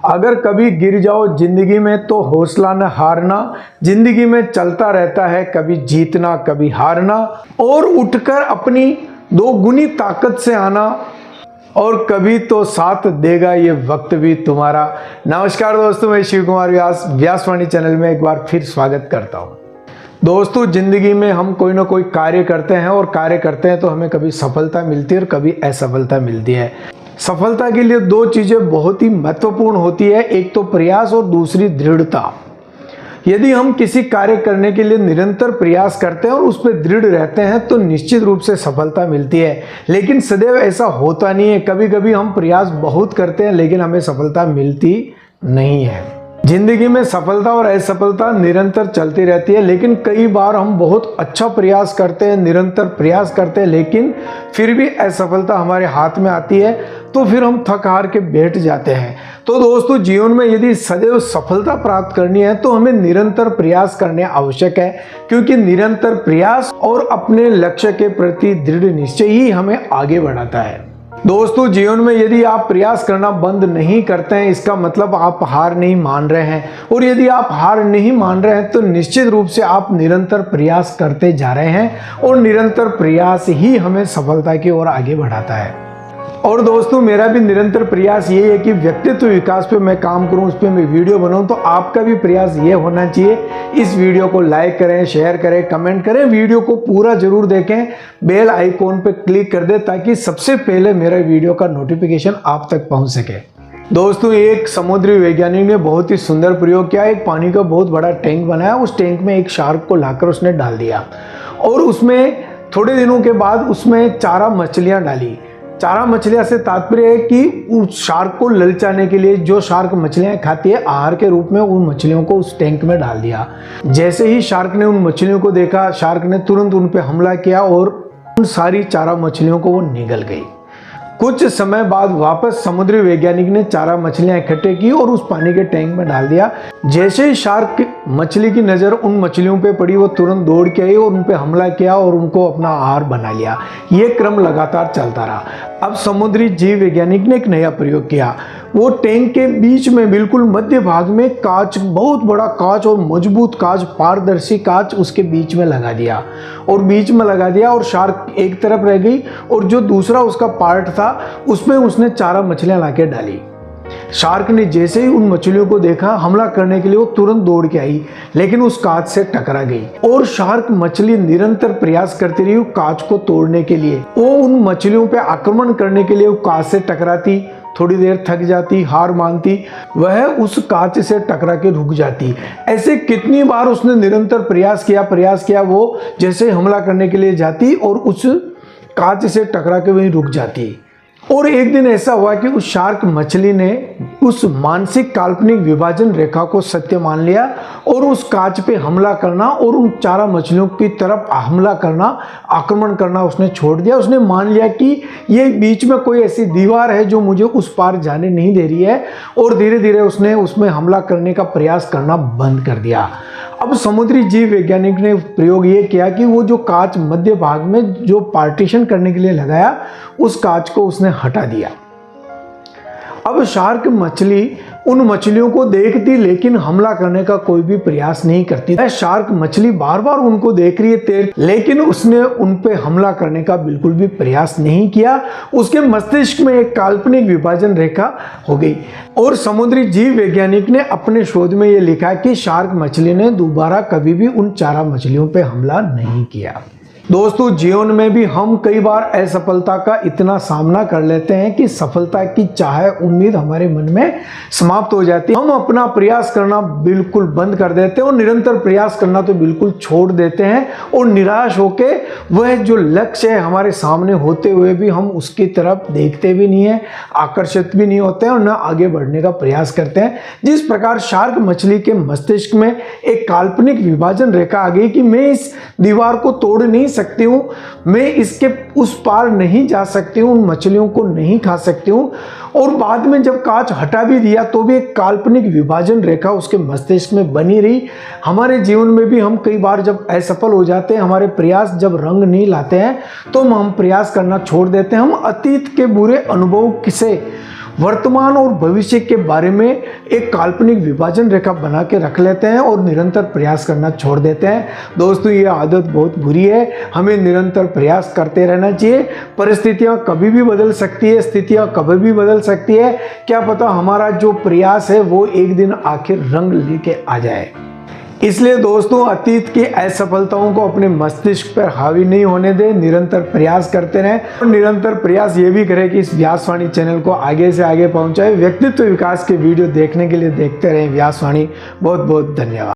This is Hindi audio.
अगर कभी गिर जाओ जिंदगी में तो हौसला न हारना। जिंदगी में चलता रहता है कभी जीतना कभी हारना, और उठकर अपनी दो गुनी ताकत से आना, और कभी तो साथ देगा ये वक्त भी तुम्हारा। नमस्कार दोस्तों, मैं शिव कुमार व्यास व्यासवाणी चैनल में एक बार फिर स्वागत करता हूँ। दोस्तों, जिंदगी में हम कोई ना कोई कार्य करते हैं और कार्य करते हैं तो हमें कभी सफलता मिलती है और कभी असफलता मिलती है। सफलता के लिए दो चीजें बहुत ही महत्वपूर्ण होती है, एक तो प्रयास और दूसरी दृढ़ता। यदि हम किसी कार्य करने के लिए निरंतर प्रयास करते हैं और उस पर दृढ़ रहते हैं तो निश्चित रूप से सफलता मिलती है। लेकिन सदैव ऐसा होता नहीं है, कभी कभी हम प्रयास बहुत करते हैं लेकिन हमें सफलता मिलती नहीं है। जिंदगी में सफलता और असफलता निरंतर चलती रहती है, लेकिन कई बार हम बहुत अच्छा प्रयास करते हैं, निरंतर प्रयास करते हैं, लेकिन फिर भी असफलता हमारे हाथ में आती है तो फिर हम थक हार के बैठ जाते हैं। तो दोस्तों, जीवन में यदि सदैव सफलता प्राप्त करनी है तो हमें निरंतर प्रयास करने आवश्यक है, क्योंकि निरंतर प्रयास और अपने लक्ष्य के प्रति दृढ़ निश्चय ही हमें आगे बढ़ाता है। दोस्तों, जीवन में यदि आप प्रयास करना बंद नहीं करते हैं, इसका मतलब आप हार नहीं मान रहे हैं, और यदि आप हार नहीं मान रहे हैं तो निश्चित रूप से आप निरंतर प्रयास करते जा रहे हैं, और निरंतर प्रयास ही हमें सफलता की ओर आगे बढ़ाता है। और दोस्तों, मेरा भी निरंतर प्रयास ये है कि व्यक्तित्व विकास पे मैं काम करूं, उस पर मैं वीडियो बनाऊं, तो आपका भी प्रयास ये होना चाहिए। इस वीडियो को लाइक करें, शेयर करें, कमेंट करें, वीडियो को पूरा जरूर देखें, बेल आइकॉन पे क्लिक कर दें ताकि सबसे पहले मेरे वीडियो का नोटिफिकेशन आप तक पहुंच सके। दोस्तों, एक समुद्री वैज्ञानिक ने बहुत ही सुंदर प्रयोग किया। एक पानी का बहुत बड़ा टैंक बनाया, उस टैंक में एक शार्क को लाकर उसने डाल दिया, और उसमें थोड़े दिनों के बाद उसमें 4 मछलियां डाली। 4 मछलियां से तात्पर्य है कि उस शार्क को ललचाने के लिए जो शार्क मछलियां खाती है, आहार के रूप में उन मछलियों को उस टैंक में डाल दिया। जैसे ही शार्क ने उन मछलियों को देखा, शार्क ने तुरंत उन पर हमला किया और उन सारी 4 मछलियों को वो निगल गई। कुछ समय बाद वापस समुद्री वैज्ञानिक ने 4 मछलियां इकट्ठे की और उस पानी के टैंक में डाल दिया। जैसे ही शार्क मछली की नजर उन मछलियों पे पड़ी, वो तुरंत दौड़ के आई और उन पे हमला किया और उनको अपना आहार बना लिया। ये क्रम लगातार चलता रहा। अब समुद्री जीव वैज्ञानिक ने एक नया प्रयोग किया। वो टैंक के बीच में बिल्कुल मध्य भाग में कांच, बहुत बड़ा कांच और मजबूत कांच, पारदर्शी कांच उसके बीच में लगा दिया, और शार्क एक तरफ रह गई और जो दूसरा उसका पार्ट था उसमें उसने 4 मछलियां लाके डाली। शार्क ने जैसे ही उन मछलियों को देखा, हमला करने के लिए वो तुरंत दौड़ के आई, लेकिन उस कांच से टकरा गई। और शार्क मछली निरंतर प्रयास करती रही कांच को तोड़ने के लिए। वो उन मछलियों पे आक्रमण करने के लिए वो कांच से टकराती, थोड़ी देर थक जाती, हार मानती, वह उस कांच से टकरा के रुक जाती। ऐसे कितनी बार उसने निरंतर प्रयास किया, वो जैसे हमला करने के लिए जाती और उस कांच से टकरा के वहीं रुक जाती। और एक दिन ऐसा हुआ कि उस शार्क मछली ने उस मानसिक काल्पनिक विभाजन रेखा को सत्य मान लिया और उस कांच पे हमला करना और उन 4 मछलियों की तरफ हमला करना, आक्रमण करना उसने छोड़ दिया। उसने मान लिया कि ये बीच में कोई ऐसी दीवार है जो मुझे उस पार जाने नहीं दे रही है, और धीरे धीरे उसने उसमें हमला करने का प्रयास करना बंद कर दिया। अब समुद्री जीव वैज्ञानिक ने प्रयोग ये किया कि वो जो कांच मध्य भाग में जो पार्टीशन करने के लिए लगाया, उस कांच को उसने हटा दिया। अब शार्क मछली उन मछलियों को देखती लेकिन हमला करने का कोई भी प्रयास नहीं करती। शार्क मछली बार बार उनको देख रही है लेकिन उसने उन पे हमला करने का बिल्कुल भी प्रयास नहीं किया। उसके मस्तिष्क में एक काल्पनिक विभाजन रेखा हो गई। और समुद्री जीव वैज्ञानिक ने अपने शोध में यह लिखा कि शार्क मछली ने दोबारा कभी भी उन 4 मछलियों पे हमला नहीं किया। दोस्तों, जीवन में भी हम कई बार असफलता का इतना सामना कर लेते हैं कि सफलता की चाह, उम्मीद हमारे मन में समाप्त हो जाती है। हम अपना प्रयास करना बिल्कुल बंद कर देते हैं और निरंतर प्रयास करना तो बिल्कुल छोड़ देते हैं, और निराश होके वह जो लक्ष्य है हमारे सामने होते हुए भी हम उसकी तरफ देखते भी नहीं है, आकर्षित भी नहीं होते हैं और न आगे बढ़ने का प्रयास करते हैं। जिस प्रकार शार्क मछली के मस्तिष्क में एक काल्पनिक विभाजन रेखा आ गई कि मैं इस दीवार को तोड़ नहीं सकती हूं, मैं इसके उस पार नहीं जा सकती हूं, उन मछलियों को नहीं खा सकती हूं, और बाद में जब कांच हटा भी दिया तो भी एक काल्पनिक विभाजन रेखा उसके मस्तिष्क में बनी रही। हमारे जीवन में भी हम कई बार जब असफल हो जाते हैं, हमारे प्रयास जब रंग नहीं लाते हैं, तो हम प्रयास करना छोड़ देते हैं। हम अतीत के बुरे अनुभव से वर्तमान और भविष्य के बारे में एक काल्पनिक विभाजन रेखा बना के रख लेते हैं और निरंतर प्रयास करना छोड़ देते हैं। दोस्तों, ये आदत बहुत बुरी है। हमें निरंतर प्रयास करते रहना चाहिए। परिस्थितियां कभी भी बदल सकती है, स्थितियां कभी भी बदल सकती है। क्या पता हमारा जो प्रयास है वो एक दिन आखिर रंग लेके आ जाए। इसलिए दोस्तों, अतीत की असफलताओं को अपने मस्तिष्क पर हावी नहीं होने दें, निरंतर प्रयास करते रहें और निरंतर प्रयास ये भी करें कि इस व्यासवाणी चैनल को आगे से आगे पहुंचाए। व्यक्तित्व विकास के वीडियो देखने के लिए देखते रहें व्यासवाणी। बहुत बहुत धन्यवाद।